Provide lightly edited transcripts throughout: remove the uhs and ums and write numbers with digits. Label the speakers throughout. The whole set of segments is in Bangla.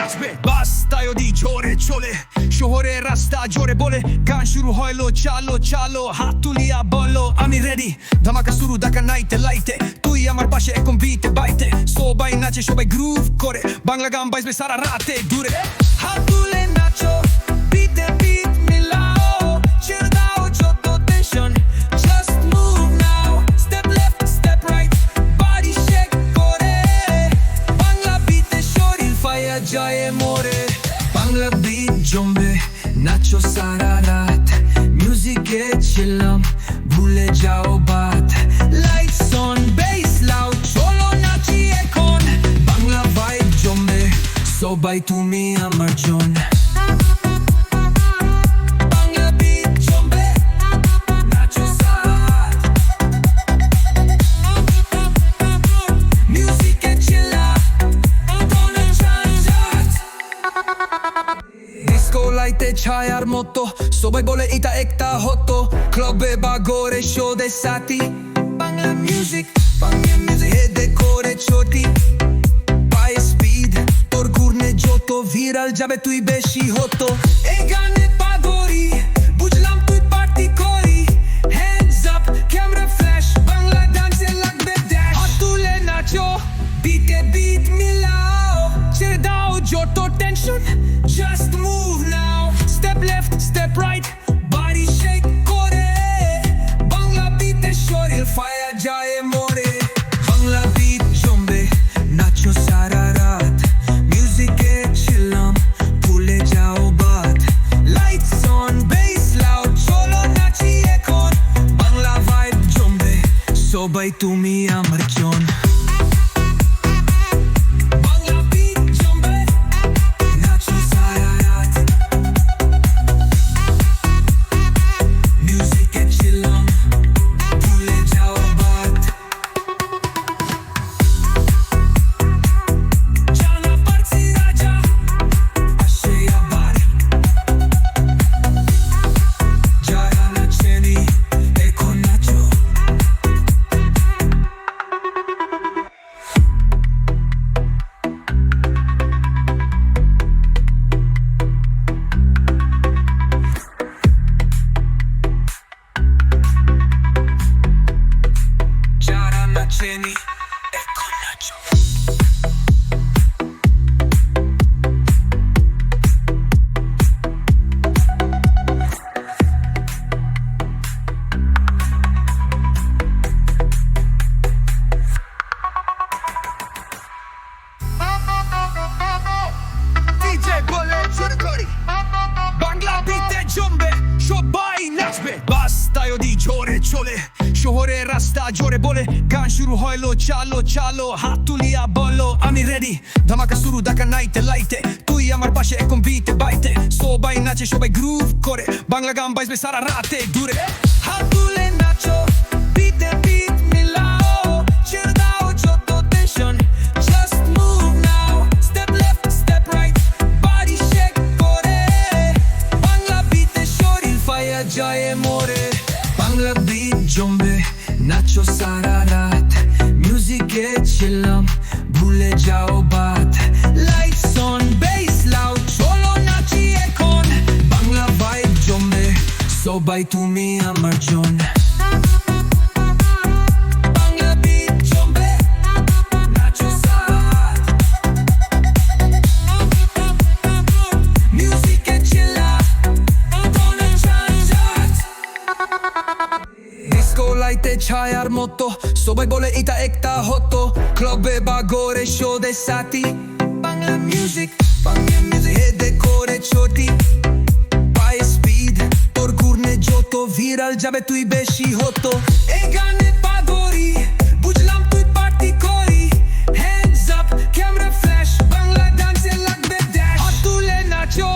Speaker 1: নাচবে বাস্তায় দি জোরে চলে শহরে রাস্তা জোরে বলে গান শুরু হইলো চালো চালো হাত তুলিয়া বলো আমি রেডি ধামাকা শুরু দেখা নাইতে লাইতে তুই আমার পাশে এখন বিতে বাইতে সবাই নাচে সবাই গ্রুভ করে বাংলা গান বাজবে সারা রাতে দূরে হাত তুলে নাচো বিতে বিট মিলাও ছেড়ে দাও যত tension just move now step left step right body shake করে বাংলা বিটে শরীর ফায়ার যায় মোরে বাংলা বিট জমবে নাচো সারা রাত মিউজিকে ছিলাম ভুলে যাও Baat lights on base loud চলো নাচি এখন বাংলা ভাইব জমবে সবাই তুমি আমার জন বাংলা বিট জমবে নাচো সারা রাত মিউজিকে ছিলাম কোনো ঝঞ্ঝাট ডিস্কো লাইটে ছায়ার মতো সবাই বলে এটা একটা হতো ক্লাবে বা ঘরে শোদের সাথী বাংলা মিউজিক হেডে করে ছোটি পায়ে স্পিড তোর ঘুরনে যত ভিরাল যাবে তুই বেশি হতো এই গানে পাগড়ি বুঝলাম তুই পার্টি করি hands up camera flash Bangla ডান্সে লাগবে ড্যাশ হাত তুলে নাচো বিটে বিট মিলাও ছেড়ে দাও যত tension just move now step left step right body shake করে বাংলা বিটে শরীর ফায়ার যায় মোরে বাংলা বিট জমবে নাচো সারা রাত মিউজিকে ছিলাম ভুলে যাও Baat lights on base loud চলো নাচি এখন বাংলা ভাইব জমবে সবাই তুমি আমার জন বাংলা বিট জমবে নাচো সারা রাত মিউজিকে ছিলাম ভুলে যাও বাত জানা পারছি রাজা আসে আবার যারা নাচেনি এখন নাচো যারা নাচেনি এখন নাচো DJ বলে শুরু করি বাংলা বিটে জমবে সবাই নাচবে বাস্তায় দি জোরে চলে শহরে রাস্তা জোরে বলে গান শুরু হইলো চালো চালো হাত তুলিয়া বলো আমি রেডি ধামাকা শুরু দেখা নাইতে লাইতে তুই আমার পাশে এখন বিতে বাইতে সবাই নাচে সবাই গ্রুভ করে বাংলা গান বাজবে সারা রাতে দূরে হাত তুলে নাচো বিটে বিট মিলাও ছেড়ে দাও যত tension just move now step left step right body shake করে বাংলা বিটে শরীর ফায়ার যায় মোরে বাংলা বিট জমবে নাচো সারা রাত মিউজিকে ছিলাম ভুলে যাও Baat lights on base loud চলো নাচি এখন বাংলা ভাইব জমবে সবাই তুমি আমার জন বাংলা বিট জমবে নাচো সারা রাত মিউজিকে ছিলাম কোনো ঝঞ্ঝাট ডিস্কো লাইটে ছায়ার মতো সবাই বলে এটা একটা হতো ক্লাবে বা ঘরে শোদের সাথী বাংলা মিউজিক হেডে করে ছোটি পায়ে স্পিড তোর ঘুরনে যত ভিরাল যাবে তুই বেশি হতো এই গানে পাগড়ি বুঝলাম তুই পার্টি করি hands up camera flash Bangla ডান্সে লাগবে ড্যাশ হাত তুলে নাচো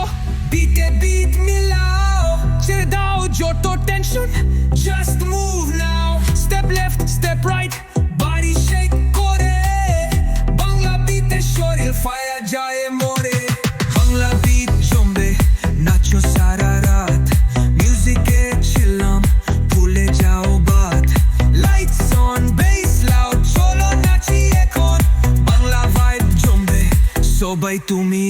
Speaker 1: বিটে বিট মিলাও ছেড়ে দাও যত tension just move now step left step right body shake করে বাংলা বিটে শরীর ফায়ার যায় মোরে বাংলা বিট জমবে নাচো সারা রাত মিউজিকে ছিলাম ভুলে যাও Baat lights on base loud চলো নাচি এখন বাংলা ভাইব জমবে সবাই তুমি